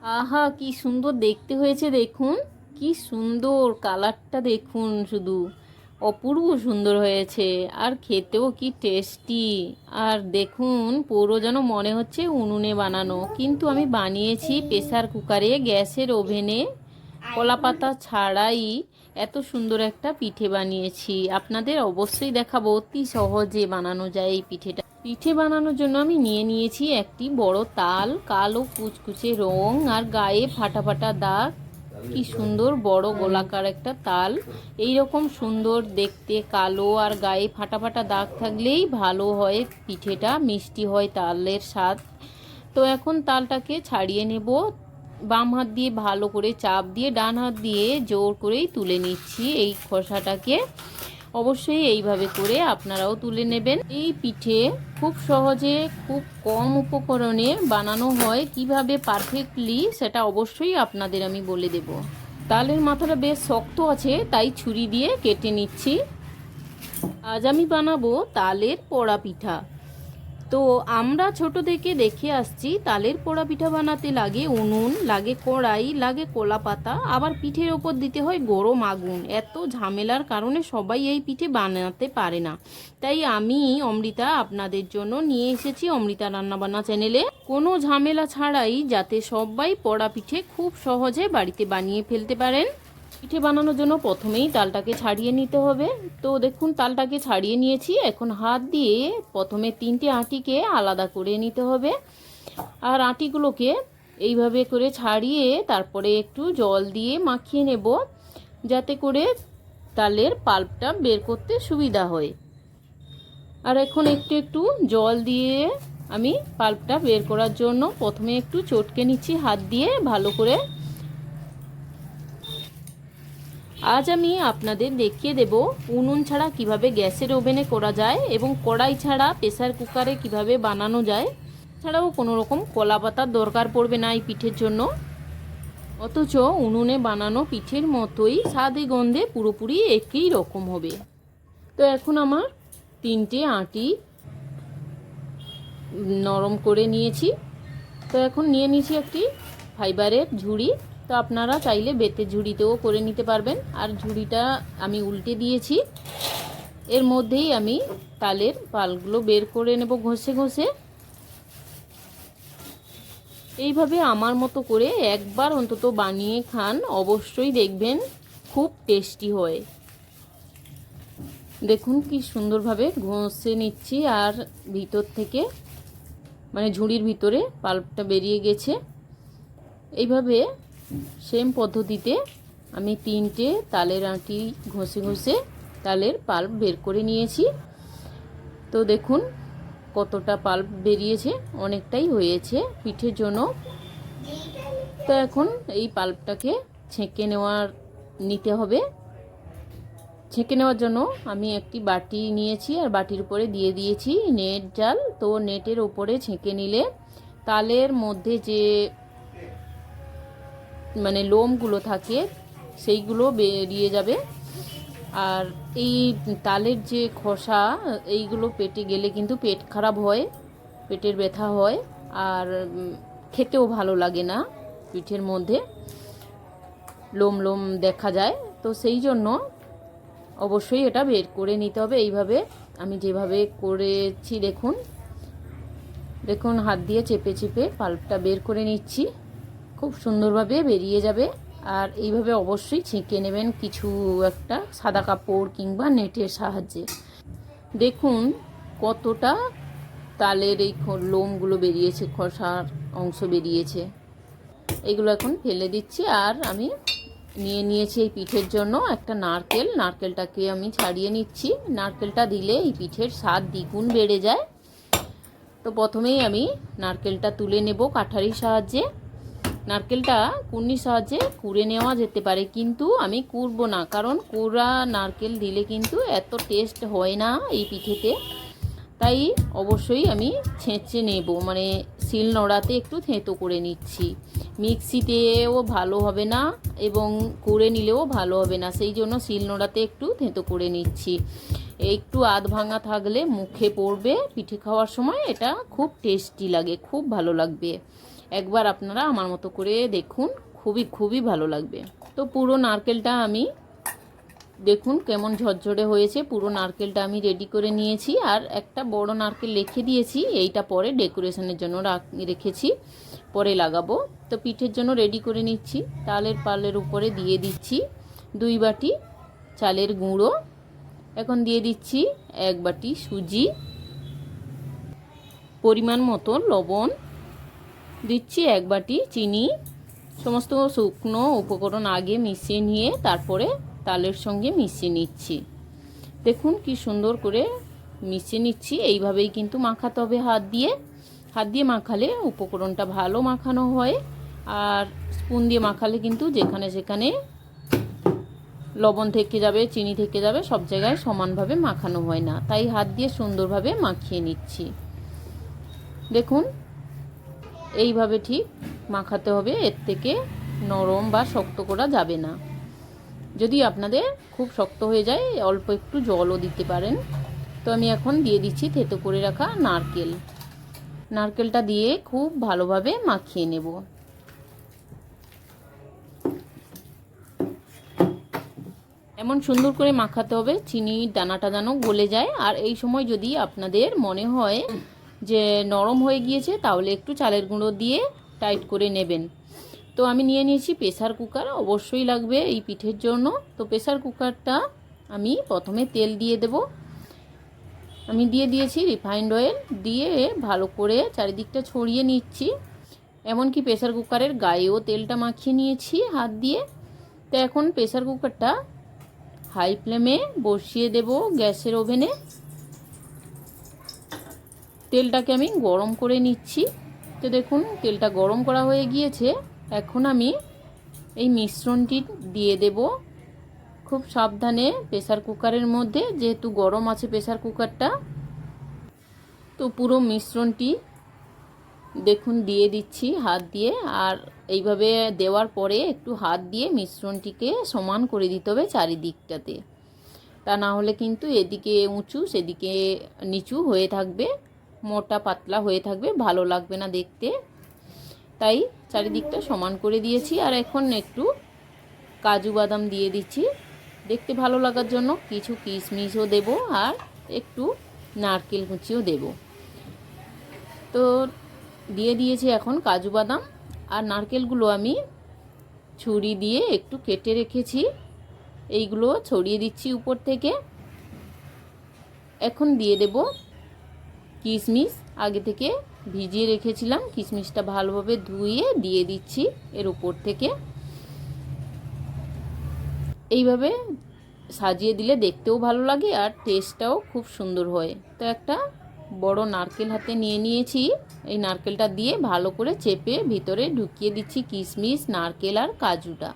আহা, কি সুন্দর দেখতে হয়েছে দেখুন। কি সুন্দর কালারটা দেখুন, শুধু অপূর্ব সুন্দর হয়েছে। আর খেতেও কি টেস্টি। আর দেখুন পুরো যেন মনে হচ্ছে উনুনে বানানো, কিন্তু আমি বানিয়েছি প্রেসার কুকারে, গ্যাসের ওভেনে, কলাপাতা ছাড়াই। এত সুন্দর একটা পিঠে বানিয়েছি, আপনাদের অবশ্যই দেখাবো। অতি সহজে বানানো যায় এই পিঠেটা। পিঠে বানানোর জন্য আমি নিয়ে নিয়েছি একটি বড় তাল, কালো কুচকুচে রং আর গায়ে ফাটা ফাটা দাগ। কি সুন্দর বড় গোলাকার একটা তাল। এই রকম সুন্দর দেখতে কালো আর গায়ে ফাটা ফাটা দাগ থাকলেই ভালো হয়, পিঠেটা মিষ্টি হয়, তালের স্বাদ। তো এখন তালটাকে ছাড়িয়ে নেব। বাম হাত দিয়ে ভালো করে চাপ দিয়ে ডান হাত দিয়ে জোর করেই তুলে নিচ্ছি এই খোসাটাকে। অবশ্যই এইভাবে করে আপনারাও তুলে নেবেন। এই পিঠে খুব সহজে, খুব কম উপকরণে বানানো হয়। কিভাবে পারফেক্টলি সেটা অবশ্যই আপনাদের আমি বলে দেব। তালের মাথাটা বেশ শক্ত আছে, তাই ছুরি দিয়ে কেটে নিচ্ছি। আজ আমি বানাবো তালের পোড়া পিঠা। তো আমরা ছোট থেকে দেখে আসছি তালের পোড়া পিঠা বানাতে লাগে উনুন, লাগে কড়াই, লাগে কলা পাতা, আবার পিঠের ওপর দিতে হয় গরম আগুন। এত ঝামেলার কারণে সবাই এই পিঠে বানাতে পারে না। তাই আমি অমৃতা আপনাদের জন্য নিয়ে এসেছি অমৃতা রান্নাবান্না চ্যানেলে, কোনো ঝামেলা ছাড়াই, যাতে সবাই পোড়া পিঠে খুব সহজে বাড়িতে বানিয়ে ফেলতে পারেন। পিঠে বানানোর জন্য প্রথমেই তালটাকে ছাড়িয়ে নিতে হবে। তো দেখুন তালটাকে ছাড়িয়ে নিয়েছি। এখন হাত দিয়ে প্রথমে 3টে আটিকে আলাদা করে নিতে হবে। আর আটিগুলোকে এইভাবে করে ছাড়িয়ে তারপরে একটু জল দিয়ে মাখিয়ে নেব, যাতে করে তালের পাল্পটা বের করতে সুবিধা হয়। আর এখন একটু একটু জল দিয়ে আমি পাল্পটা বের করার জন্য প্রথমে একটু চটকে নিচ্ছি হাত দিয়ে ভালো করে। আজ আমি আপনাদের দেখিয়ে দেব উনুন ছাড়া কিভাবে গ্যাসের ওভেনে করা যায় এবং কড়াই ছাড়া প্রেসার কুকারে কিভাবে বানানো যায়। ছাড়াও কোনো রকম কলা পাতার দরকার পড়বে না এই পিঠের জন্য, অথচ উনুনে বানানো পিঠের মতোই স্বাদে গন্ধে পুরোপুরি একই রকম হবে। তো এখন আমার 3টে আটি নরম করে নিয়েছি। তো এখন নিয়ে নিয়েছি একটি ফাইবারের ঝুড়ি। তো আপনারা চাইলে বেতের ঝুড়িতেও করে নিতে পারবেন। আর ঝুড়িটা আমি উল্টে দিয়েছি। এর মধ্যেই আমি তালের পালগুলো বের করে নেব ঘষে ঘষে। এইভাবে আমার মতো করে একবার অন্তত বানিয়ে খান, অবশ্যই দেখবেন খুব টেস্টি হয়। দেখুন কি সুন্দরভাবে ঘষে নিচ্ছি, আর ভিতর থেকে মানে ঝুড়ির ভিতরে পাল্পটা বেরিয়ে গেছে। এইভাবে সেম পদ্ধতিতে আমি 3টে তালের আঁটি ঘষে ঘষে তালের পাল্প বের করে নিয়েছি। তো দেখুন কতটা পাল্প বেরিয়েছে, অনেকটাই হয়েছে পিঠের জন্য। তো এখন এই পাল্পটাকে ছেঁকে নিতে হবে। ছেঁকে নেওয়ার জন্য আমি একটি বাটি নিয়েছি, আর বাটির উপরে দিয়ে দিয়েছি নেট জাল। তো নেটের উপরে ছেঁকে নিলে তালের মধ্যে যে মানে লোমগুলো থাকে সেইগুলো বেরিয়ে যাবে। আর এই তালের যে খোসা, এইগুলো পেটে গেলে কিন্তু পেট খারাপ হয়, পেটের ব্যথা হয়, আর খেতেও ভালো লাগে না। পিঠের মধ্যে লোম লোম দেখা যায়, তো সেই জন্য অবশ্যই এটা বের করে নিতে হবে। এইভাবে আমি যেভাবে করেছি দেখুন, দেখুন হাত দিয়ে চেপে চেপে পাল্পটা বের করে নিচ্ছি, খুব সুন্দরভাবে বেরিয়ে যাবে। আর এইভাবে অবশ্যই ছেঁকে নেবেন কিছু একটা সাদা কাপড় কিংবা নেটের সাহায্যে। দেখুন কতটা তালের এই লোমগুলো বেরিয়েছে, খোসার অংশ বেরিয়েছে। এগুলো এখন ফেলে দিচ্ছি। আর আমি নিয়ে নিয়েছি এই পিঠের জন্য একটা নারকেল। নারকেলটাকে আমি ছাড়িয়ে নিচ্ছি। নারকেলটা দিলে এই পিঠের স্বাদ দ্বিগুণ বেড়ে যায়। তো প্রথমেই আমি নারকেলটা তুলে নেব কাঠারির সাহায্যে। নারকেলটা কুড়নির সাহায্যে কুড়ে নেওয়া যেতে পারে, কিন্তু আমি কুড়বো না, কারণ কুড়া নারকেল দিলে কিন্তু এত টেস্ট হয় না এই পিঠেতে। তাই অবশ্যই আমি ছেঁচে নেব, মানে শিল নোড়াতে একটু থেঁতো করে নিচ্ছি। মিক্সিতেও ভালো হবে না এবং কুড়ে নিলেও ভালো হবে না, সেই জন্য শিল নোড়াতে একটু থেঁতো করে নিচ্ছি। একটু আধ ভাঙা থাকলে মুখে পড়বে পিঠে খাওয়ার সময়, এটা খুব টেস্টি লাগে, খুব ভালো লাগবে। একবার আপনারা আমার মতো করে দেখুন, খুবই খুবই ভালো লাগবে। তো পুরো নারকেলটা আমি দেখুন কেমন ঝরঝরে হয়েছে, পুরো নারকেলটা আমি রেডি করে নিয়েছি। আর একটা বড় নারকেল রেখে দিয়েছি, এইটা পরে ডেকোরেশনের জন্য রেখেছি, পরে লাগাবো। তো পিঠের জন্য রেডি করে নিচ্ছি। তালের পালের উপরে দিয়ে দিচ্ছি 2 বাটি চালের গুঁড়ো, এখন দিয়ে দিচ্ছি 1 বাটি সুজি, পরিমাণ মতো লবণ, দিচ্ছি 1 বাটি চিনি। সমস্ত শুকনো উপকরণ আগে মিশিয়ে নিয়ে তারপরে তালের সঙ্গে মিশিয়ে নিচ্ছি। দেখুন কি সুন্দর করে মিশিয়ে নিচ্ছি। এইভাবেই কিন্তু মাখাতে হবে হাত দিয়ে মাখালে উপকরণটা ভালো মাখানো হয়। আর স্পুন দিয়ে মাখালে কিন্তু যেখানে সেখানে লবণ থেকে যাবে, চিনি থেকে যাবে, সব জায়গায় সমানভাবে মাখানো হয় না। তাই হাত দিয়ে সুন্দরভাবে মাখিয়ে নিচ্ছি। দেখুন এইভাবে ঠিক মাখাতে হবে, এর থেকে নরম বা শক্ত করা যাবে না। যদি আপনাদের খুব শক্ত হয়ে যায় অল্প একটু জলও দিতে পারেন। তো আমি এখন দিয়ে দিচ্ছি থেতো করে রাখা নারকেলটা দিয়ে খুব ভালোভাবে মাখিয়ে নেব। এমন সুন্দর করে মাখাতে হবে চিনির দানাটা যেন গলে যায়। আর এই সময় যদি আপনাদের মনে হয় যে নরম হয়ে গিয়েছে, তাহলে একটু চালের গুঁড়ো দিয়ে টাইট করে নেবেন। তো আমি নিয়ে নিয়েছি প্রেসার কুকার, অবশ্যই লাগবে এই পিঠের জন্য। তো প্রেসার কুকারটা আমি প্রথমে তেল দিয়ে দেব। আমি দিয়ে দিয়েছি রিফাইন্ড অয়েল, দিয়ে ভালো করে চারিদিকটা ছড়িয়ে নিচ্ছি। এমনকি প্রেসার কুকারের গায়েও তেলটা মাখিয়ে নিয়েছি হাত দিয়ে। তো এখন প্রেসার কুকারটা হাই ফ্লেমে বসিয়ে দেব গ্যাসের ওভেনে। তেলটাকে আমি গরম করে নিচ্ছি। তো দেখুন তেলটা গরম করা হয়ে গিয়েছে। এখন আমি এই মিশ্রণটি দিয়ে দেব খুব সাবধানে প্রেসার কুকারের মধ্যে, যেহেতু গরম আছে প্রেসার কুকারটা। তো পুরো মিশ্রণটি দেখুন দিয়ে দিচ্ছি হাত দিয়ে। আর এইভাবে দেওয়ার পরে একটু হাত দিয়ে মিশ্রণটিকে সমান করে দিতে হবে চারিদিকটাতে। তা না হলে কিন্তু এদিকে উঁচু সেদিকে নিচু হয়ে থাকবে, মোটা পাতলা হয়ে থাকবে, ভালো লাগবে না দেখতে। তাই চারিদিকটা সমান করে দিয়েছি। আর এখন একটু কাজু বাদাম দিয়ে দিচ্ছি দেখতে ভালো লাগার জন্য, কিছু কিশমিশও দেব, আর একটু নারকেল কুচিও দেব। তো দিয়ে দিয়েছি এখন কাজু বাদাম। আর নারকেলগুলো আমি ছুরি দিয়ে একটু কেটে রেখেছি, এইগুলো ছড়িয়ে দিচ্ছি উপর থেকে। এখন দিয়ে দেব কিশমিশ, আগে থেকে ভিজিয়ে রেখেছিলাম, কিশমিশটা ভালোভাবে ধুয়ে দিয়ে দিচ্ছি এর উপর থেকে। এইভাবে সাজিয়ে দিলে দেখতেও ভালো লাগে আর টেস্টটাও খুব সুন্দর হয়। তো একটা বড় নারকেল হাতে নিয়ে নিয়েছি, এই নারকেলটা দিয়ে ভালো করে চেপে ভিতরে ঢুকিয়ে দিচ্ছি কিশমিশ, নারকেল আর কাজুটা।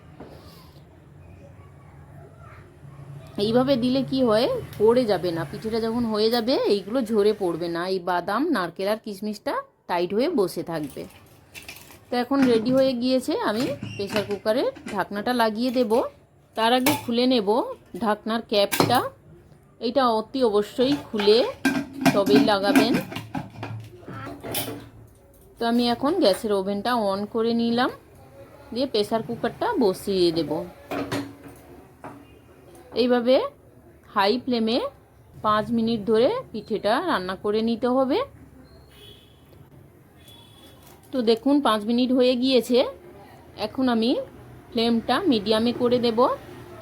এইভাবে দিলে কি হয়, পড়ে যাবে না, পিঠেটা যখন হয়ে যাবে এইগুলো ঝরে পড়বে না, এই বাদাম নারকেল আর কিশমিশটা টাইট হয়ে বসে থাকবে। তো এখন রেডি হয়ে গিয়েছে, আমি প্রেসার কুকারের ঢাকনাটা লাগিয়ে দেব। তার আগে খুলে নেব ঢাকনার ক্যাপটা, এটা অতি অবশ্যই খুলে তবেই লাগাবেন। তো আমি এখন গ্যাসের ওভেনটা অন করে নিলাম, দিয়ে প্রেসার কুকারটা বসিয়ে দেব। এইভাবে হাই ফ্লেমে 5 মিনিট ধরে পিঠেটা রান্না করে নিতে হবে। তো দেখুন 5 মিনিট হয়ে গিয়েছে, এখন আমি ফ্লেমটা মিডিয়ামে করে দেব।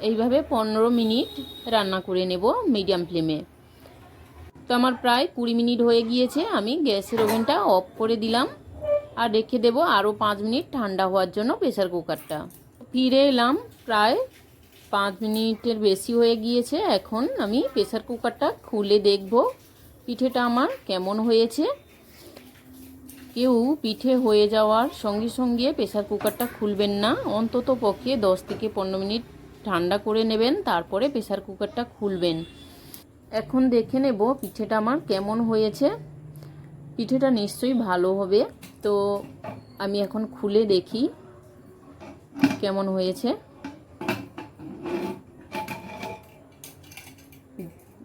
এইভাবে 15 মিনিট রান্না করে নেব মিডিয়াম ফ্লেমে। তো আমার প্রায় 20 মিনিট হয়ে গিয়েছে, আমি গ্যাসের ওভেনটা অফ করে দিলাম আর রেখে দেব আরও 5 মিনিট ঠান্ডা হওয়ার জন্য প্রেসার কুকারটা। ফিরে এলাম, প্রায় 5 মিনিটের বেশি হয়ে গিয়েছে। এখন আমি প্রেসার কুকারটা খুলে দেখব পিঠেটা আমার কেমন হয়েছে। কেউ পিঠে হয়ে যাওয়ার সঙ্গে সঙ্গে প্রেসার কুকারটা খুলবেন না, অন্তত পক্ষে 10 থেকে 15 মিনিট ঠান্ডা করে নেবেন, তারপরে প্রেসার কুকারটা খুলবেন। এখন দেখে নেব পিঠেটা আমার কেমন হয়েছে। পিঠেটা নিশ্চয়ই ভালো হবে। তো আমি এখন খুলে দেখি কেমন হয়েছে।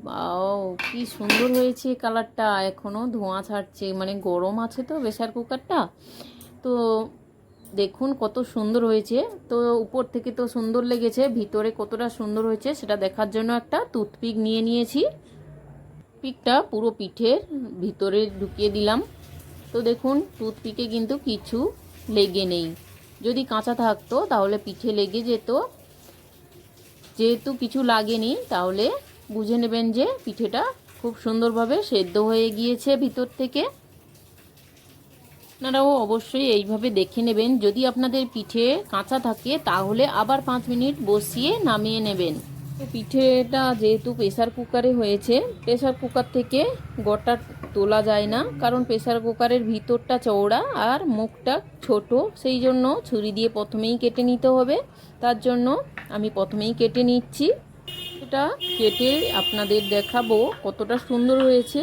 বাও, কি সুন্দর হয়েছে কালারটা, এখনও ধোঁয়া ছাড়ছে, মানে গরম আছে তো প্রেসার কুকারটা, তো দেখুন কত সুন্দর হয়েছে। তো উপর থেকে তো সুন্দর লেগেছে, ভিতরে কতটা সুন্দর হয়েছে সেটা দেখার জন্য একটা টুথপিক নিয়ে নিয়েছি। পিকটা পুরো পিঠের ভিতরে ঢুকিয়ে দিলাম। তো দেখুন টুথপিকে কিন্তু কিছু লেগে নেই, যদি কাঁচা থাকতো তাহলে পিঠে লেগে যেত। যেহেতু কিছু লাগেনি তাহলে বুঝে নেবেন যে পিঠেটা খুব সুন্দরভাবে সেদ্ধ হয়ে গিয়েছে ভিতর থেকে। আপনারাও অবশ্যই এইভাবে দেখে নেবেন। যদি আপনাদের পিঠে কাঁচা থাকে তাহলে আবার 5 মিনিট বসিয়ে নামিয়ে নেবেন। তো পিঠেটা যেহেতু প্রেসার কুকারে হয়েছে, প্রেসার কুকার থেকে গোটা তোলা যায় না, কারণ প্রেসার কুকারের ভিতরটা চওড়া আর মুখটা ছোট, সেই জন্য ছুরি দিয়ে প্রথমেই কেটে নিতে হবে। তার জন্য আমি প্রথমেই কেটে নিচ্ছি। এটা কেটে আপনাদের দেখাবো কতটা সুন্দর হয়েছে।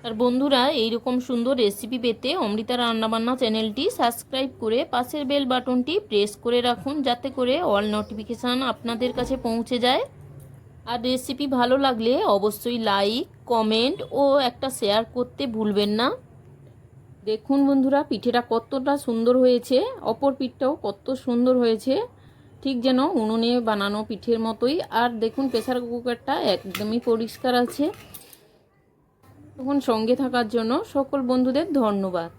আর বন্ধুরা, এইরকম সুন্দর রেসিপি পেতে অমৃতা রান্নাবান্না চ্যানেলটি সাবস্ক্রাইব করে পাশের বেল বাটনটি প্রেস করে রাখুন, যাতে করে অল নোটিফিকেশান আপনাদের কাছে পৌঁছে যায়। আর রেসিপি ভালো লাগলে অবশ্যই লাইক, কমেন্ট ও একটা শেয়ার করতে ভুলবেন না। দেখুন বন্ধুরা, পিঠেটা কতটা সুন্দর হয়েছে, অপর পিঠটাও কত সুন্দর হয়েছে, ঠিক যেন উনুনে বানানো পিঠের মতোই। আর দেখুন প্রেসার কুকারটা একদমই পরিষ্কার আছে। তখন সঙ্গে থাকার জন্য সকল বন্ধুদের ধন্যবাদ।